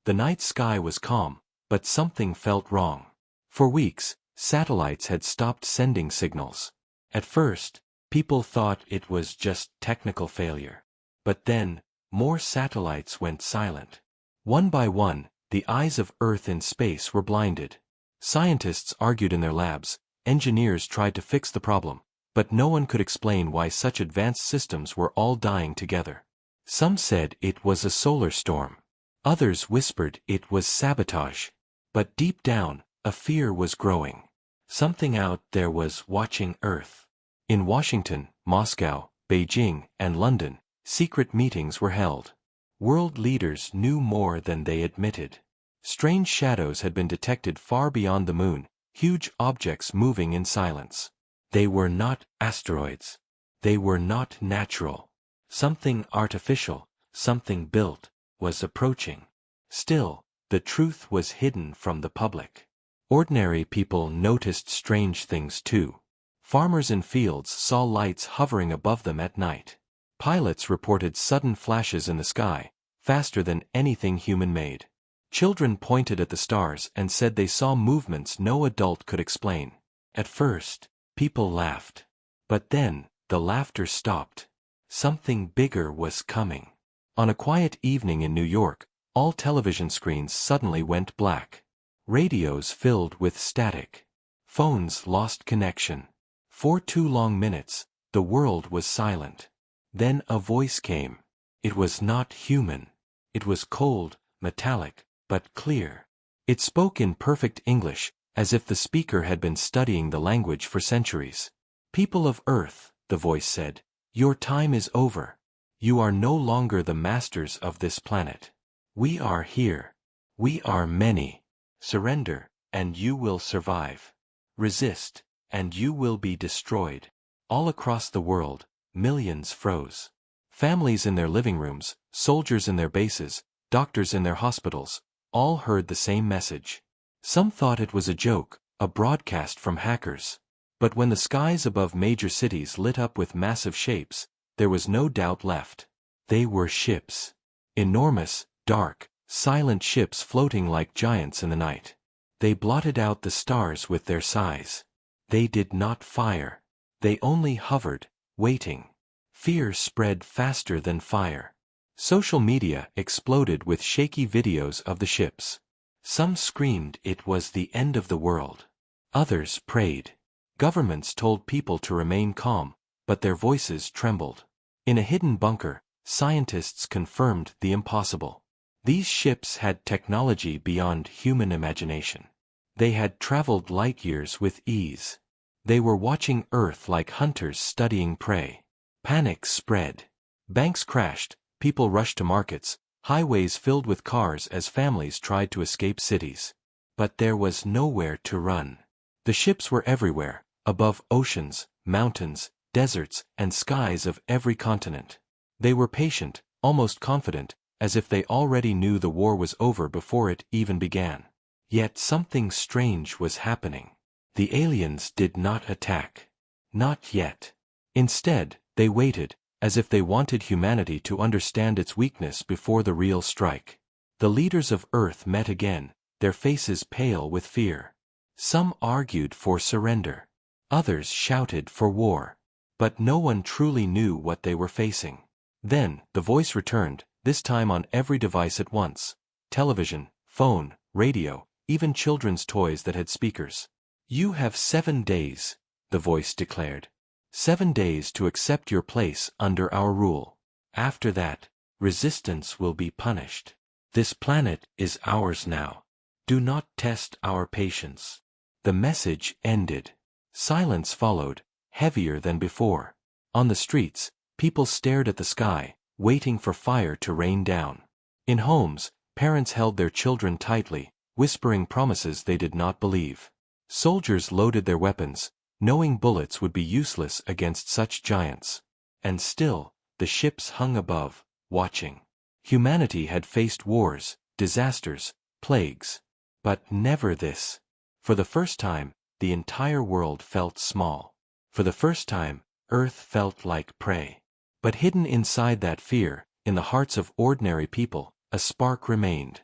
The night sky was calm, but something felt wrong. For weeks, satellites had stopped sending signals. At first, people thought it was just technical failure. But then, more satellites went silent. One by one, the eyes of Earth in space were blinded. Scientists argued in their labs, engineers tried to fix the problem, but no one could explain why such advanced systems were all dying together. Some said it was a solar storm. Others whispered it was sabotage. But deep down, a fear was growing. Something out there was watching Earth. In Washington, Moscow, Beijing, and London, secret meetings were held. World leaders knew more than they admitted. Strange shadows had been detected far beyond the moon, huge objects moving in silence. They were not asteroids. They were not natural. Something artificial, something built, was approaching. Still, the truth was hidden from the public. Ordinary people noticed strange things too. Farmers in fields saw lights hovering above them at night. Pilots reported sudden flashes in the sky, faster than anything human-made. Children pointed at the stars and said they saw movements no adult could explain. At first, people laughed. But then, the laughter stopped. Something bigger was coming. On a quiet evening in New York, all television screens suddenly went black. Radios filled with static. Phones lost connection. For 2 long minutes, the world was silent. Then a voice came. It was not human. It was cold, metallic, but clear. It spoke in perfect English, as if the speaker had been studying the language for centuries. "People of Earth," the voice said, "your time is over. You are no longer the masters of this planet. We are here. We are many. Surrender, and you will survive. Resist, and you will be destroyed." All across the world, millions froze. Families in their living rooms, soldiers in their bases, doctors in their hospitals, all heard the same message. Some thought it was a joke, a broadcast from hackers. But when the skies above major cities lit up with massive shapes, there was no doubt left. They were ships. Enormous, dark, silent ships floating like giants in the night. They blotted out the stars with their size. They did not fire. They only hovered, waiting. Fear spread faster than fire. Social media exploded with shaky videos of the ships. Some screamed it was the end of the world. Others prayed. Governments told people to remain calm, but their voices trembled. In a hidden bunker, scientists confirmed the impossible. These ships had technology beyond human imagination. They had traveled light years with ease. They were watching Earth like hunters studying prey. Panic spread. Banks crashed, people rushed to markets, highways filled with cars as families tried to escape cities. But there was nowhere to run. The ships were everywhere, above oceans, mountains, deserts, and skies of every continent. They were patient, almost confident, as if they already knew the war was over before it even began. Yet something strange was happening. The aliens did not attack. Not yet. Instead, they waited, as if they wanted humanity to understand its weakness before the real strike. The leaders of Earth met again, their faces pale with fear. Some argued for surrender. Others shouted for war. But no one truly knew what they were facing. Then, the voice returned, this time on every device at once. Television, phone, radio, even children's toys that had speakers. "You have 7 days," the voice declared. 7 days to accept your place under our rule. After that, resistance will be punished. This planet is ours now. Do not test our patience. The message ended. Silence followed, heavier than before. On the streets, people stared at the sky, waiting for fire to rain down. In homes, parents held their children tightly, whispering promises they did not believe. Soldiers loaded their weapons, knowing bullets would be useless against such giants. And still, the ships hung above, watching. Humanity had faced wars, disasters, plagues. But never this. For the first time, the entire world felt small. For the first time, Earth felt like prey. But hidden inside that fear, in the hearts of ordinary people, a spark remained.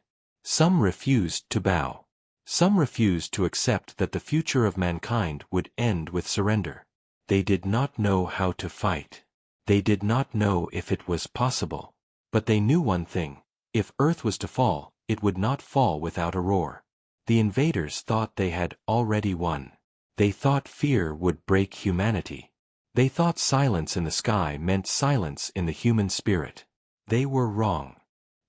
Some refused to bow. Some refused to accept that the future of mankind would end with surrender. They did not know how to fight. They did not know if it was possible. But they knew one thing: if Earth was to fall, it would not fall without a roar. The invaders thought they had already won. They thought fear would break humanity. They thought silence in the sky meant silence in the human spirit. They were wrong.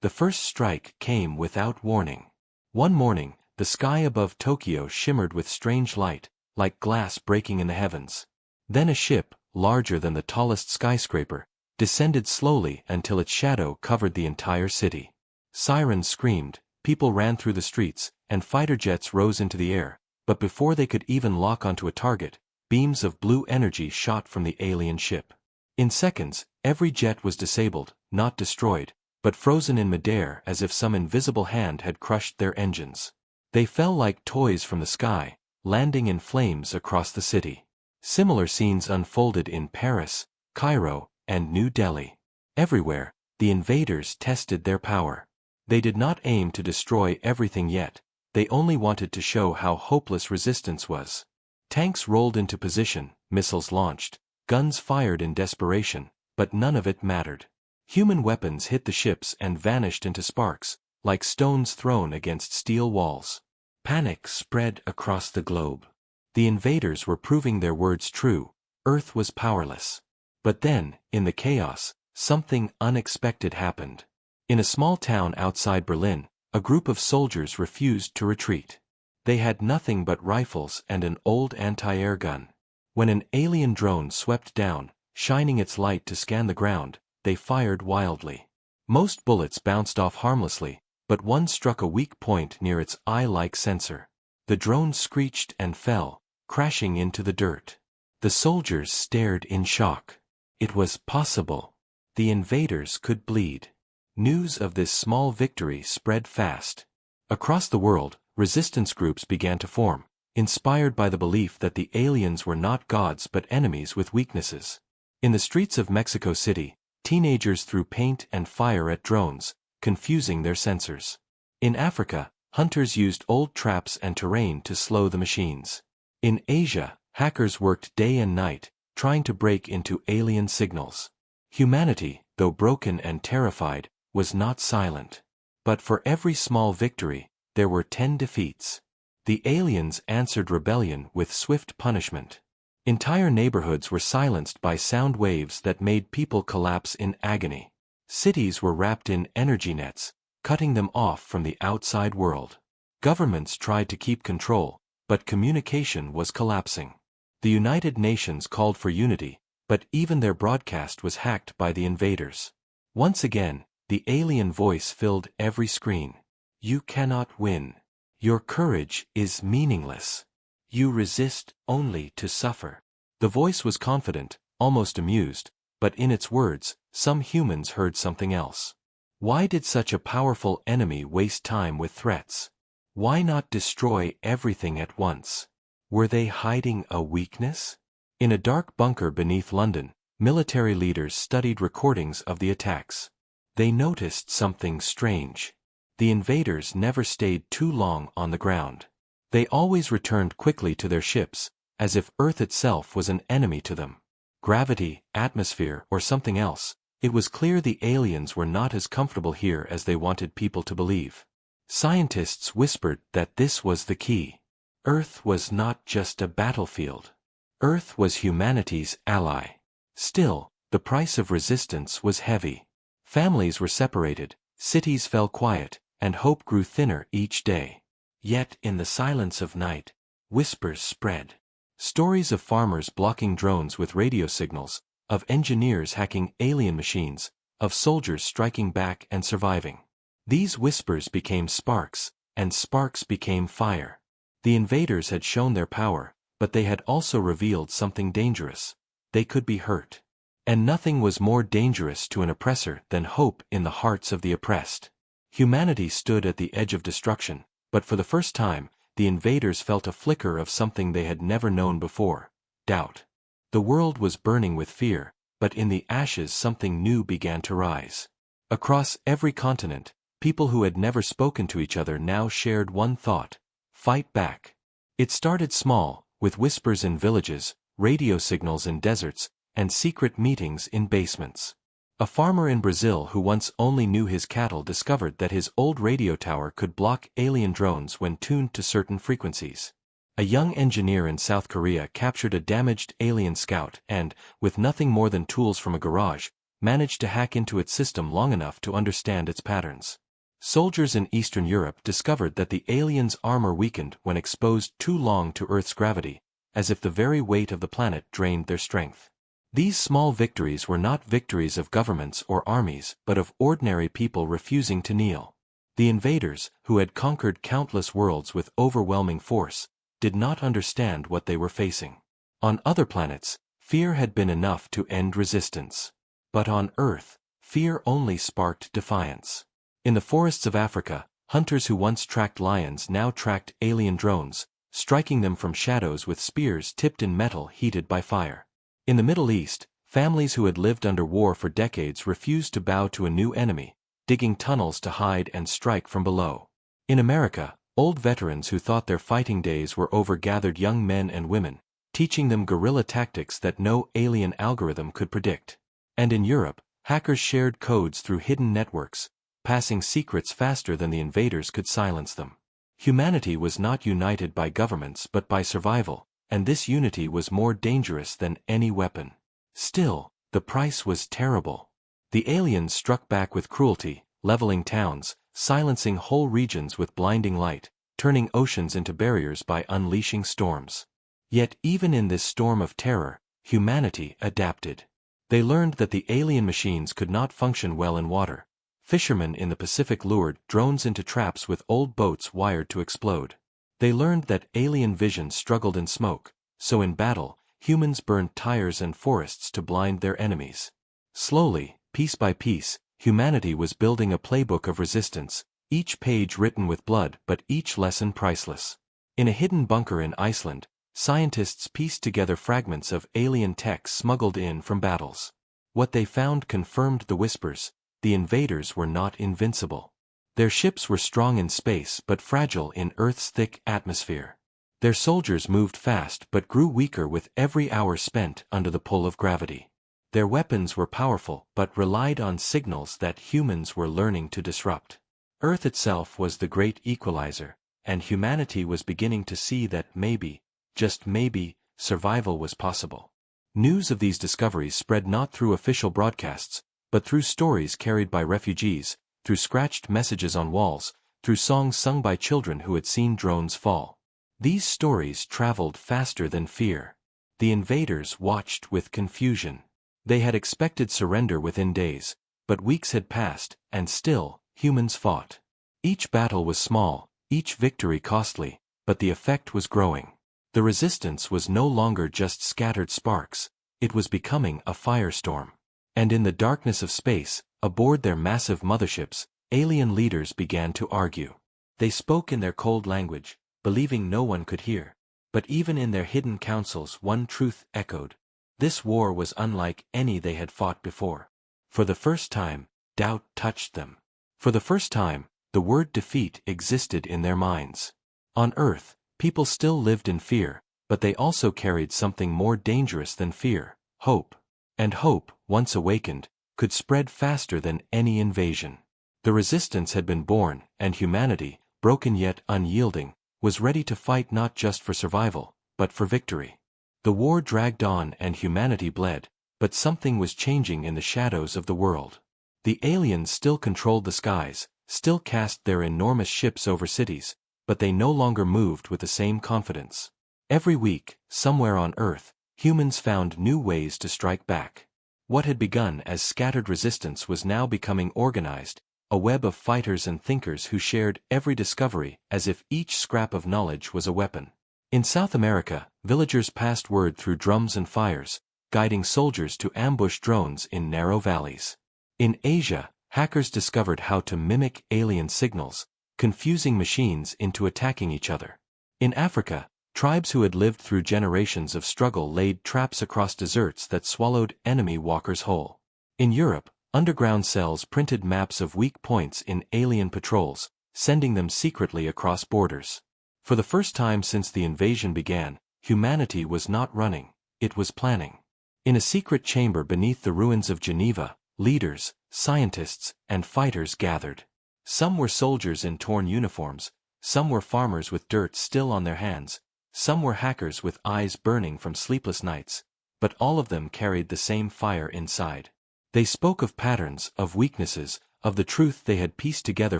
The first strike came without warning. One morning, the sky above Tokyo shimmered with strange light, like glass breaking in the heavens. Then a ship, larger than the tallest skyscraper, descended slowly until its shadow covered the entire city. Sirens screamed, people ran through the streets, and fighter jets rose into the air, but before they could even lock onto a target, beams of blue energy shot from the alien ship. In seconds, every jet was disabled, not destroyed, but frozen in midair as if some invisible hand had crushed their engines. They fell like toys from the sky, landing in flames across the city. Similar scenes unfolded in Paris, Cairo, and New Delhi. Everywhere, the invaders tested their power. They did not aim to destroy everything yet. They only wanted to show how hopeless resistance was. Tanks rolled into position, missiles launched, guns fired in desperation, but none of it mattered. Human weapons hit the ships and vanished into sparks, like stones thrown against steel walls. Panic spread across the globe. The invaders were proving their words true: Earth was powerless. But then, in the chaos, something unexpected happened. In a small town outside Berlin, a group of soldiers refused to retreat. They had nothing but rifles and an old anti-air gun. When an alien drone swept down, shining its light to scan the ground, they fired wildly. Most bullets bounced off harmlessly, but one struck a weak point near its eye-like sensor. The drone screeched and fell, crashing into the dirt. The soldiers stared in shock. It was possible. The invaders could bleed. News of this small victory spread fast. Across the world, resistance groups began to form, inspired by the belief that the aliens were not gods but enemies with weaknesses. In the streets of Mexico City, teenagers threw paint and fire at drones, confusing their sensors. In Africa, hunters used old traps and terrain to slow the machines. In Asia, hackers worked day and night, trying to break into alien signals. Humanity, though broken and terrified, was not silent. But for every small victory, there were 10 defeats. The aliens answered rebellion with swift punishment. Entire neighborhoods were silenced by sound waves that made people collapse in agony. Cities were wrapped in energy nets, cutting them off from the outside world. Governments tried to keep control, but communication was collapsing. The United Nations called for unity, but even their broadcast was hacked by the invaders. Once again, the alien voice filled every screen. You cannot win. Your courage is meaningless. You resist only to suffer. The voice was confident, almost amused, but in its words, some humans heard something else. Why did such a powerful enemy waste time with threats? Why not destroy everything at once? Were they hiding a weakness? In a dark bunker beneath London, military leaders studied recordings of the attacks. They noticed something strange. The invaders never stayed too long on the ground. They always returned quickly to their ships, as if Earth itself was an enemy to them. Gravity, atmosphere, or something else, it was clear the aliens were not as comfortable here as they wanted people to believe. Scientists whispered that this was the key. Earth was not just a battlefield. Earth was humanity's ally. Still, the price of resistance was heavy. Families were separated, cities fell quiet, and hope grew thinner each day. Yet in the silence of night, whispers spread. Stories of farmers blocking drones with radio signals, of engineers hacking alien machines, of soldiers striking back and surviving. These whispers became sparks, and sparks became fire. The invaders had shown their power, but they had also revealed something dangerous. They could be hurt. And nothing was more dangerous to an oppressor than hope in the hearts of the oppressed. Humanity stood at the edge of destruction, but for the first time, the invaders felt a flicker of something they had never known before: doubt. The world was burning with fear, but in the ashes something new began to rise. Across every continent, People who had never spoken to each other now shared one thought: fight back. It started small, with whispers in villages, radio signals in deserts, and secret meetings in basements. A farmer in Brazil who once only knew his cattle discovered that his old radio tower could block alien drones when tuned to certain frequencies. A young engineer in South Korea captured a damaged alien scout and, with nothing more than tools from a garage, managed to hack into its system long enough to understand its patterns. Soldiers in Eastern Europe discovered that the aliens' armor weakened when exposed too long to Earth's gravity, as if the very weight of the planet drained their strength. These small victories were not victories of governments or armies, but of ordinary people refusing to kneel. The invaders, who had conquered countless worlds with overwhelming force, did not understand what they were facing. On other planets, fear had been enough to end resistance. But on Earth, fear only sparked defiance. In the forests of Africa, hunters who once tracked lions now tracked alien drones, striking them from shadows with spears tipped in metal heated by fire. In the Middle East, families who had lived under war for decades refused to bow to a new enemy, digging tunnels to hide and strike from below. In America, old veterans who thought their fighting days were over gathered young men and women, teaching them guerrilla tactics that no alien algorithm could predict. And in Europe, hackers shared codes through hidden networks, passing secrets faster than the invaders could silence them. Humanity was not united by governments but by survival, and this unity was more dangerous than any weapon. Still, the price was terrible. The aliens struck back with cruelty, leveling towns, silencing whole regions with blinding light, turning oceans into barriers by unleashing storms. Yet even in this storm of terror, humanity adapted. They learned that the alien machines could not function well in water. Fishermen in the Pacific lured drones into traps with old boats wired to explode. They learned that alien vision struggled in smoke, so in battle, humans burned tires and forests to blind their enemies. Slowly, piece by piece, humanity was building a playbook of resistance, each page written with blood but each lesson priceless. In a hidden bunker in Iceland, scientists pieced together fragments of alien tech smuggled in from battles. What they found confirmed the whispers: the invaders were not invincible. Their ships were strong in space but fragile in Earth's thick atmosphere. Their soldiers moved fast but grew weaker with every hour spent under the pull of gravity. Their weapons were powerful but relied on signals that humans were learning to disrupt. Earth itself was the great equalizer, and humanity was beginning to see that maybe, just maybe, survival was possible. News of these discoveries spread not through official broadcasts, but through stories carried by refugees, through scratched messages on walls, through songs sung by children who had seen drones fall. These stories traveled faster than fear. The invaders watched with confusion. They had expected surrender within days, but weeks had passed, and still, humans fought. Each battle was small, each victory costly, but the effect was growing. The resistance was no longer just scattered sparks, it was becoming a firestorm. And in the darkness of space, aboard their massive motherships, alien leaders began to argue. They spoke in their cold language, believing no one could hear. But even in their hidden councils one truth echoed. This war was unlike any they had fought before. For the first time, doubt touched them. For the first time, the word defeat existed in their minds. On Earth, people still lived in fear, but they also carried something more dangerous than fear: hope. And hope, once awakened, could spread faster than any invasion. The resistance had been born, and humanity, broken yet unyielding, was ready to fight not just for survival, but for victory. The war dragged on and humanity bled, but something was changing in the shadows of the world. The aliens still controlled the skies, still cast their enormous ships over cities, but they no longer moved with the same confidence. Every week, somewhere on Earth, humans found new ways to strike back. What had begun as scattered resistance was now becoming organized, a web of fighters and thinkers who shared every discovery as if each scrap of knowledge was a weapon. In South America, villagers passed word through drums and fires, guiding soldiers to ambush drones in narrow valleys. In Asia, hackers discovered how to mimic alien signals, confusing machines into attacking each other. In Africa, tribes who had lived through generations of struggle laid traps across deserts that swallowed enemy walkers whole. In Europe, Underground cells printed maps of weak points in alien patrols, sending them secretly across borders. For the first time since the invasion began, humanity was not running, it was planning. In a secret chamber beneath the ruins of Geneva, leaders, scientists, and fighters gathered. Some were soldiers in torn uniforms, some were farmers with dirt still on their hands, some were hackers with eyes burning from sleepless nights, but all of them carried the same fire inside. They spoke of patterns, of weaknesses, of the truth they had pieced together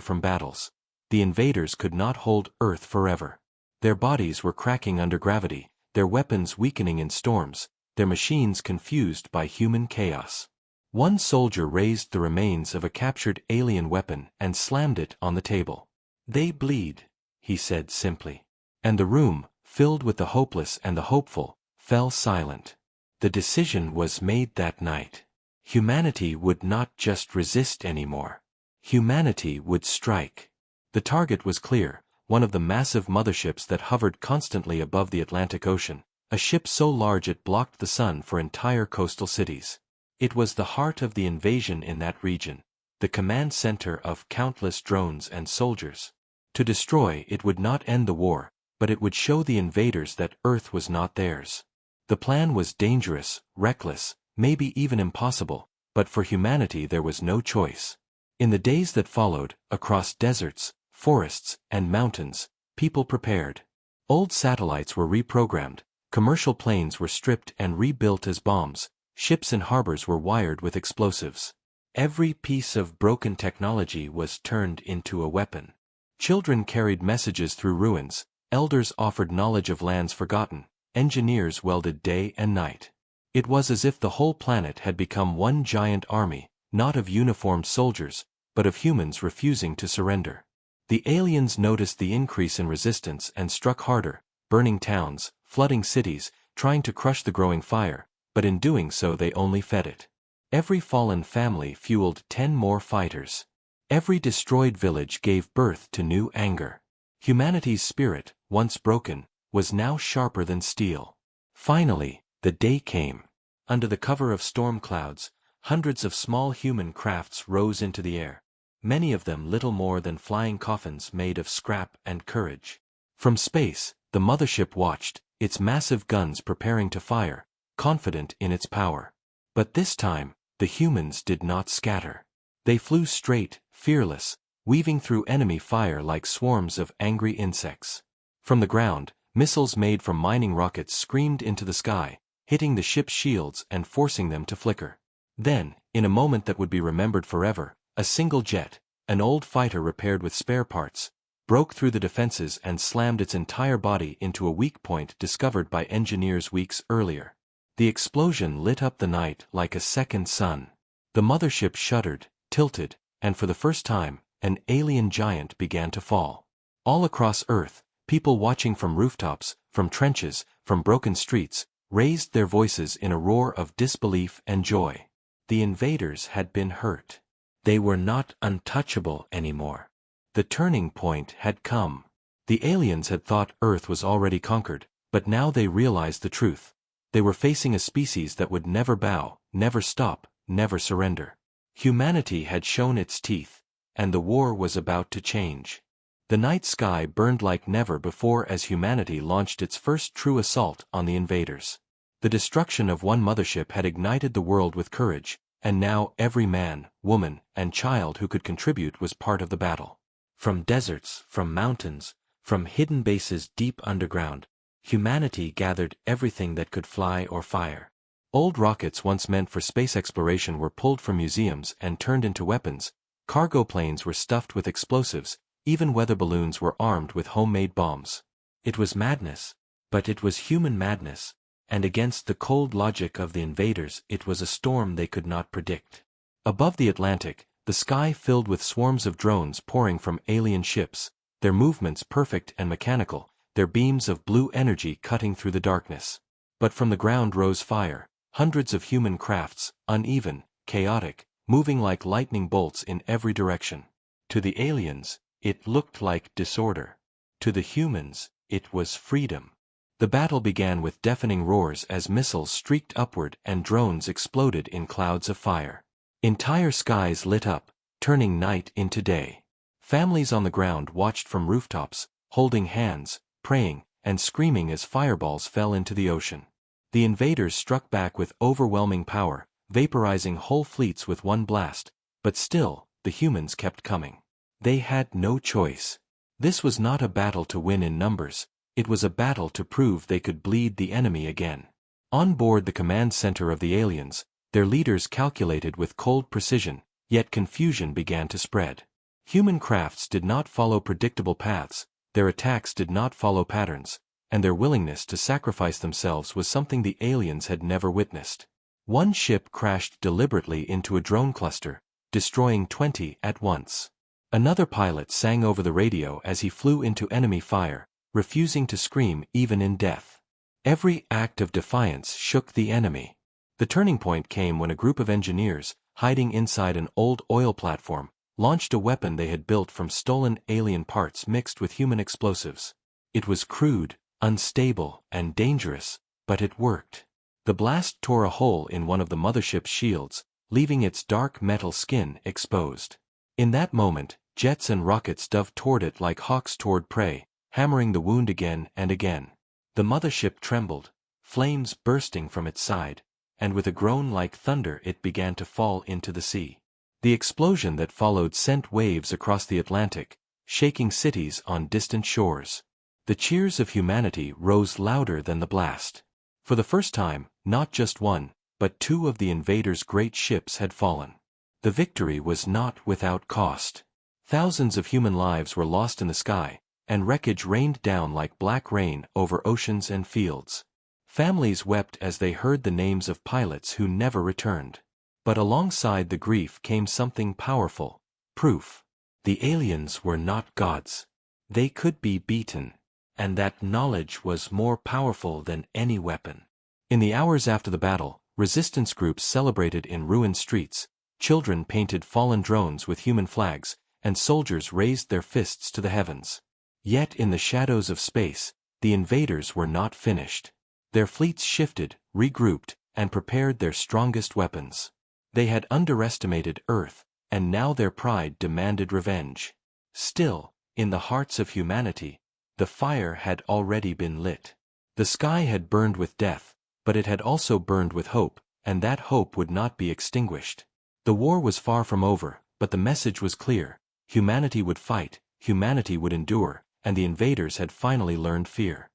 from battles. The invaders could not hold Earth forever. Their bodies were cracking under gravity, their weapons weakening in storms, their machines confused by human chaos. One soldier raised the remains of a captured alien weapon and slammed it on the table. "They bleed," he said simply. And the room, filled with the hopeless and the hopeful, fell silent. The decision was made that night. Humanity would not just resist anymore. Humanity would strike. The target was clear, one of the massive motherships that hovered constantly above the Atlantic Ocean, a ship so large it blocked the sun for entire coastal cities. It was the heart of the invasion in that region, the command center of countless drones and soldiers. To destroy it would not end the war, but it would show the invaders that Earth was not theirs. The plan was dangerous, reckless, maybe even impossible, but for humanity there was no choice. In the days that followed, across deserts, forests, and mountains, people prepared. Old satellites were reprogrammed, commercial planes were stripped and rebuilt as bombs, ships in harbors were wired with explosives. Every piece of broken technology was turned into a weapon. Children carried messages through ruins, elders offered knowledge of lands forgotten, engineers welded day and night. It was as if the whole planet had become one giant army, not of uniformed soldiers, but of humans refusing to surrender. The aliens noticed the increase in resistance and struck harder, burning towns, flooding cities, trying to crush the growing fire, but in doing so they only fed it. Every fallen family fueled 10 more fighters. Every destroyed village gave birth to new anger. Humanity's spirit, once broken, was now sharper than steel. Finally, the day came. Under the cover of storm clouds, hundreds of small human crafts rose into the air, many of them little more than flying coffins made of scrap and courage. From space, the mothership watched, its massive guns preparing to fire, confident in its power. But this time, the humans did not scatter. They flew straight, fearless, weaving through enemy fire like swarms of angry insects. From the ground, missiles made from mining rockets screamed into the sky, hitting the ship's shields and forcing them to flicker. Then, in a moment that would be remembered forever, a single jet, an old fighter repaired with spare parts, broke through the defenses and slammed its entire body into a weak point discovered by engineers weeks earlier. The explosion lit up the night like a second sun. The mothership shuddered, tilted, and for the first time, an alien giant began to fall. All across Earth, people watching from rooftops, from trenches, from broken streets, raised their voices in a roar of disbelief and joy. The invaders had been hurt. They were not untouchable anymore. The turning point had come. The aliens had thought Earth was already conquered, but now they realized the truth. They were facing a species that would never bow, never stop, never surrender. Humanity had shown its teeth, and the war was about to change. The night sky burned like never before as humanity launched its first true assault on the invaders. The destruction of one mothership had ignited the world with courage, and now every man, woman, and child who could contribute was part of the battle. From deserts, from mountains, from hidden bases deep underground, humanity gathered everything that could fly or fire. Old rockets once meant for space exploration were pulled from museums and turned into weapons, cargo planes were stuffed with explosives, even weather balloons were armed with homemade bombs. It was madness, but it was human madness, and against the cold logic of the invaders it was a storm they could not predict. Above the Atlantic, the sky filled with swarms of drones pouring from alien ships, their movements perfect and mechanical, their beams of blue energy cutting through the darkness. But from the ground rose fire, hundreds of human crafts, uneven, chaotic, moving like lightning bolts in every direction. To the aliens, it looked like disorder. To the humans, it was freedom. The battle began with deafening roars as missiles streaked upward and drones exploded in clouds of fire. Entire skies lit up, turning night into day. Families on the ground watched from rooftops, holding hands, praying, and screaming as fireballs fell into the ocean. The invaders struck back with overwhelming power, vaporizing whole fleets with one blast, but still, the humans kept coming. They had no choice. This was not a battle to win in numbers, it was a battle to prove they could bleed the enemy again. On board the command center of the aliens, their leaders calculated with cold precision, yet confusion began to spread. Human crafts did not follow predictable paths, their attacks did not follow patterns, and their willingness to sacrifice themselves was something the aliens had never witnessed. One ship crashed deliberately into a drone cluster, destroying 20 at once. Another pilot sang over the radio as he flew into enemy fire, refusing to scream even in death. Every act of defiance shook the enemy. The turning point came when a group of engineers, hiding inside an old oil platform, launched a weapon they had built from stolen alien parts mixed with human explosives. It was crude, unstable, and dangerous, but it worked. The blast tore a hole in one of the mothership's shields, leaving its dark metal skin exposed. In that moment, jets and rockets dove toward it like hawks toward prey, hammering the wound again and again. The mothership trembled, flames bursting from its side, and with a groan like thunder it began to fall into the sea. The explosion that followed sent waves across the Atlantic, shaking cities on distant shores. The cheers of humanity rose louder than the blast. For the first time, not just one, but two of the invaders' great ships had fallen. The victory was not without cost. Thousands of human lives were lost in the sky, and wreckage rained down like black rain over oceans and fields. Families wept as they heard the names of pilots who never returned. But alongside the grief came something powerful: proof. The aliens were not gods. They could be beaten. And that knowledge was more powerful than any weapon. In the hours after the battle, resistance groups celebrated in ruined streets, children painted fallen drones with human flags, and soldiers raised their fists to the heavens. Yet in the shadows of space, the invaders were not finished. Their fleets shifted, regrouped, and prepared their strongest weapons. They had underestimated Earth, and now their pride demanded revenge. Still, in the hearts of humanity, the fire had already been lit. The sky had burned with death, but it had also burned with hope, and that hope would not be extinguished. The war was far from over, but the message was clear: humanity would fight, humanity would endure, and the invaders had finally learned fear.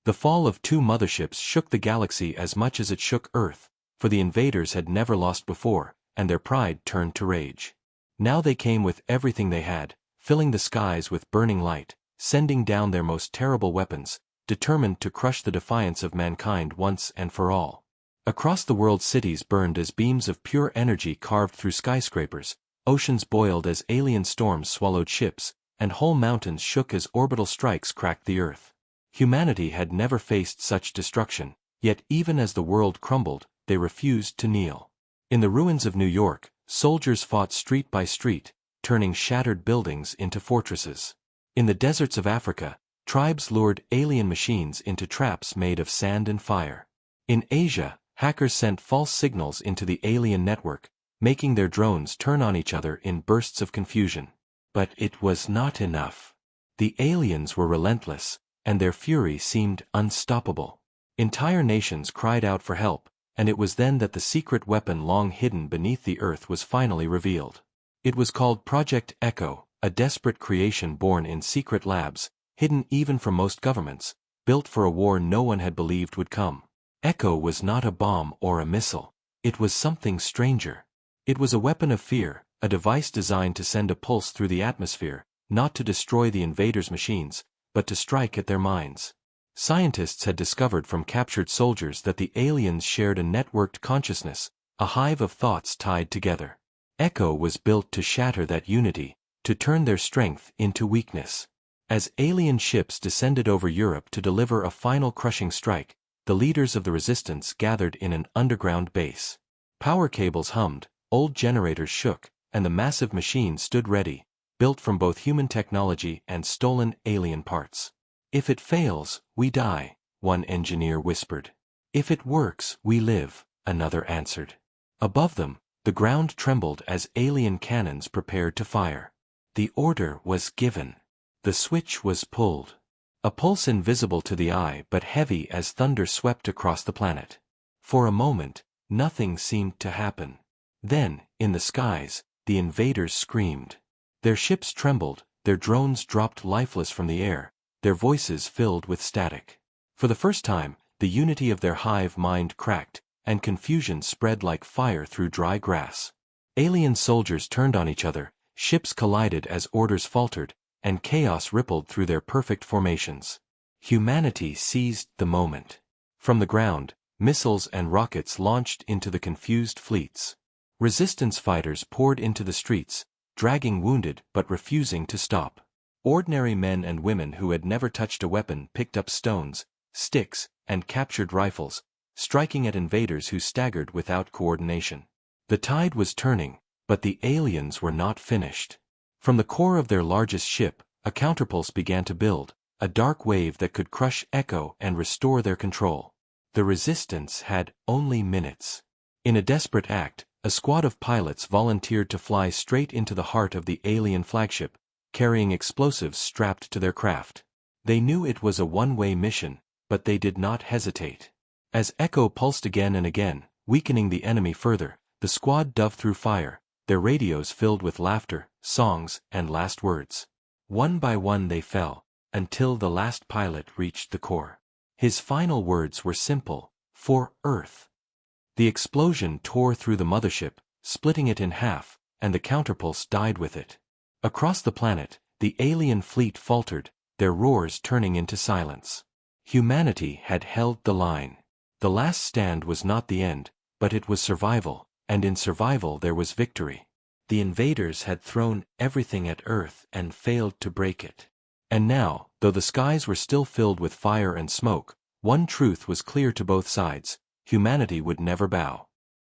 The fall of two motherships shook the galaxy as much as it shook Earth, for the invaders had never lost before, and their pride turned to rage. Now they came with everything they had, filling the skies with burning light, sending down their most terrible weapons, determined to crush the defiance of mankind once and for all. Across the world, cities burned as beams of pure energy carved through skyscrapers, oceans boiled as alien storms swallowed ships, and whole mountains shook as orbital strikes cracked the earth. Humanity had never faced such destruction, yet even as the world crumbled, they refused to kneel. In the ruins of New York, soldiers fought street by street, turning shattered buildings into fortresses. In the deserts of Africa, tribes lured alien machines into traps made of sand and fire. In Asia, hackers sent false signals into the alien network, making their drones turn on each other in bursts of confusion. But it was not enough. The aliens were relentless, and their fury seemed unstoppable. Entire nations cried out for help, and it was then that the secret weapon long hidden beneath the earth was finally revealed. It was called Project Echo, a desperate creation born in secret labs, hidden even from most governments, built for a war no one had believed would come. Echo was not a bomb or a missile. It was something stranger. It was a weapon of fear, a device designed to send a pulse through the atmosphere, not to destroy the invaders' machines, but to strike at their minds. Scientists had discovered from captured soldiers that the aliens shared a networked consciousness, a hive of thoughts tied together. Echo was built to shatter that unity, to turn their strength into weakness. As alien ships descended over Europe to deliver a final crushing strike, the leaders of the resistance gathered in an underground base. Power cables hummed, old generators shook, and the massive machine stood ready, built from both human technology and stolen alien parts. "If it fails, we die," one engineer whispered. "If it works, we live," another answered. Above them, The ground trembled as alien cannons prepared to fire. The order was given. The switch was pulled. A pulse invisible to the eye but heavy as thunder swept across the planet. For a moment, nothing seemed to happen. Then, in the skies, the invaders screamed. Their ships trembled, their drones dropped lifeless from the air, their voices filled with static. For the first time, the unity of their hive mind cracked, and confusion spread like fire through dry grass. Alien soldiers turned on each other, ships collided as orders faltered, and chaos rippled through their perfect formations. Humanity seized the moment. From the ground, missiles and rockets launched into the confused fleets. Resistance fighters poured into the streets, dragging wounded but refusing to stop. Ordinary men and women who had never touched a weapon picked up stones, sticks, and captured rifles, striking at invaders who staggered without coordination. The tide was turning, but the aliens were not finished. From the core of their largest ship, a counterpulse began to build, a dark wave that could crush Echo and restore their control. The resistance had only minutes. In a desperate act, a squad of pilots volunteered to fly straight into the heart of the alien flagship, carrying explosives strapped to their craft. They knew it was a one-way mission, but they did not hesitate. As Echo pulsed again and again, weakening the enemy further, the squad dove through fire, their radios filled with laughter, songs, and last words. One by one they fell, until the last pilot reached the core. His final words were simple: "For Earth." The explosion tore through the mothership, splitting it in half, and the counterpulse died with it. Across the planet, the alien fleet faltered, their roars turning into silence. Humanity had held the line. The last stand was not the end, but it was survival, and in survival there was victory. The invaders had thrown everything at Earth and failed to break it. And now, though the skies were still filled with fire and smoke, one truth was clear to both sides: humanity would never bow.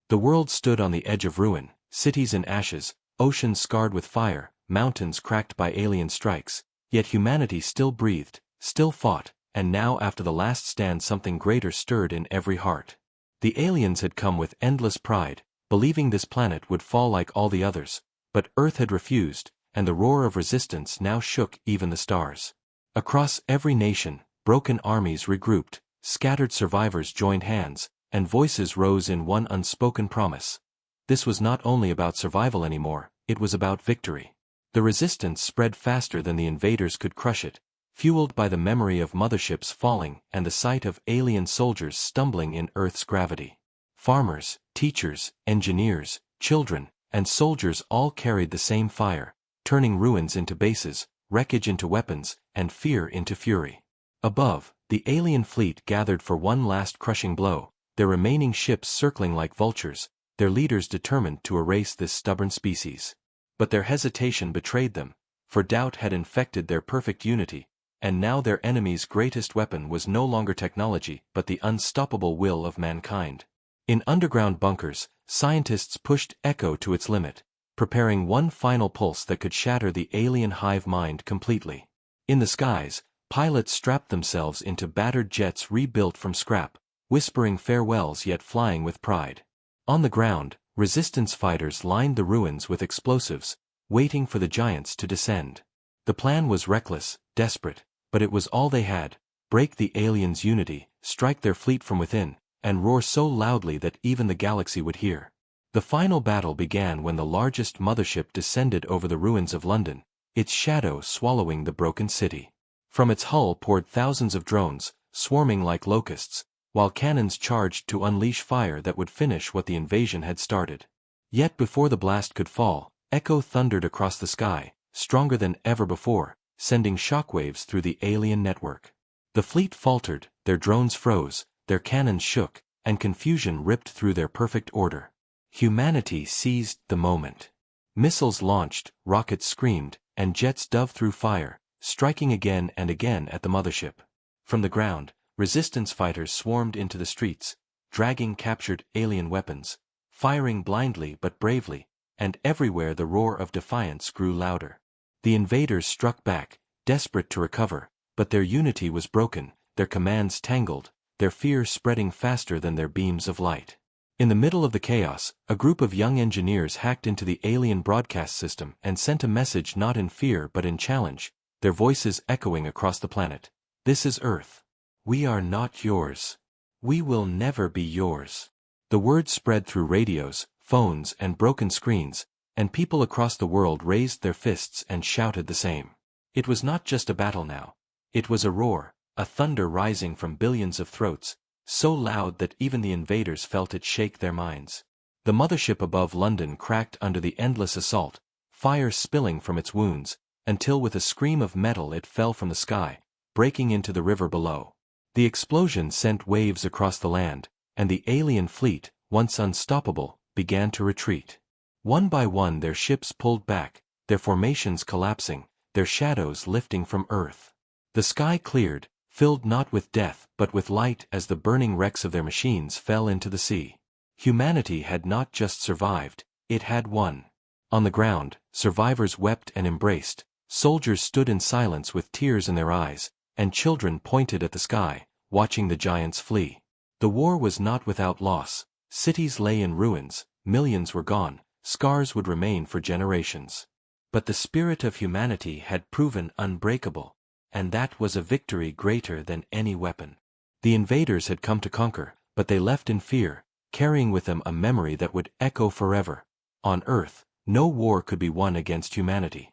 The world stood on the edge of ruin, cities in ashes, oceans scarred with fire, mountains cracked by alien strikes, yet humanity still breathed, still fought, and now after the last stand something greater stirred in every heart. The aliens had come with endless pride, believing this planet would fall like all the others, but Earth had refused, and the roar of resistance now shook even the stars. Across every nation, broken armies regrouped, scattered survivors joined hands, and voices rose in one unspoken promise. This was not only about survival anymore, it was about victory. The resistance spread faster than the invaders could crush it, fueled by the memory of motherships falling and the sight of alien soldiers stumbling in Earth's gravity. Farmers, teachers, engineers, children, and soldiers all carried the same fire, turning ruins into bases, wreckage into weapons, and fear into fury. Above, the alien fleet gathered for one last crushing blow, their remaining ships circling like vultures, their leaders determined to erase this stubborn species. But their hesitation betrayed them, for doubt had infected their perfect unity, and now their enemy's greatest weapon was no longer technology but the unstoppable will of mankind. In underground bunkers, scientists pushed Echo to its limit, preparing one final pulse that could shatter the alien hive mind completely. In the skies, pilots strapped themselves into battered jets rebuilt from scrap, whispering farewells yet flying with pride. On the ground, resistance fighters lined the ruins with explosives, waiting for the giants to descend. The plan was reckless, desperate, but it was all they had: break the aliens' unity, strike their fleet from within, and roar so loudly that even the galaxy would hear. The final battle began when the largest mothership descended over the ruins of London, its shadow swallowing the broken city. From its hull poured thousands of drones, swarming like locusts, while cannons charged to unleash fire that would finish what the invasion had started. Yet before the blast could fall, Echo thundered across the sky, stronger than ever before, sending shockwaves through the alien network. The fleet faltered, their drones froze, their cannons shook, and confusion ripped through their perfect order. Humanity seized the moment. Missiles launched, rockets screamed, and jets dove through fire, striking again and again at the mothership. From the ground, resistance fighters swarmed into the streets, dragging captured alien weapons, firing blindly but bravely, and everywhere the roar of defiance grew louder. The invaders struck back, desperate to recover, but their unity was broken, their commands tangled, their fear spreading faster than their beams of light. In the middle of the chaos, a group of young engineers hacked into the alien broadcast system and sent a message not in fear but in challenge, their voices echoing across the planet. This is Earth. We are not yours. We will never be yours. The word spread through radios, phones, and broken screens, and people across the world raised their fists and shouted the same. It was not just a battle now. It was a roar, a thunder rising from billions of throats, so loud that even the invaders felt it shake their minds. The mothership above London cracked under the endless assault, fire spilling from its wounds, until with a scream of metal it fell from the sky, breaking into the river below. The explosion sent waves across the land, and the alien fleet, once unstoppable, began to retreat. One by one their ships pulled back, their formations collapsing, their shadows lifting from Earth. The sky cleared, filled not with death but with light as the burning wrecks of their machines fell into the sea. Humanity had not just survived, it had won. On the ground, survivors wept and embraced, soldiers stood in silence with tears in their eyes, and children pointed at the sky, watching the giants flee. The war was not without loss. Cities lay in ruins, millions were gone, scars would remain for generations. But the spirit of humanity had proven unbreakable, and that was a victory greater than any weapon. The invaders had come to conquer, but they left in fear, carrying with them a memory that would echo forever. On Earth, no war could be won against humanity.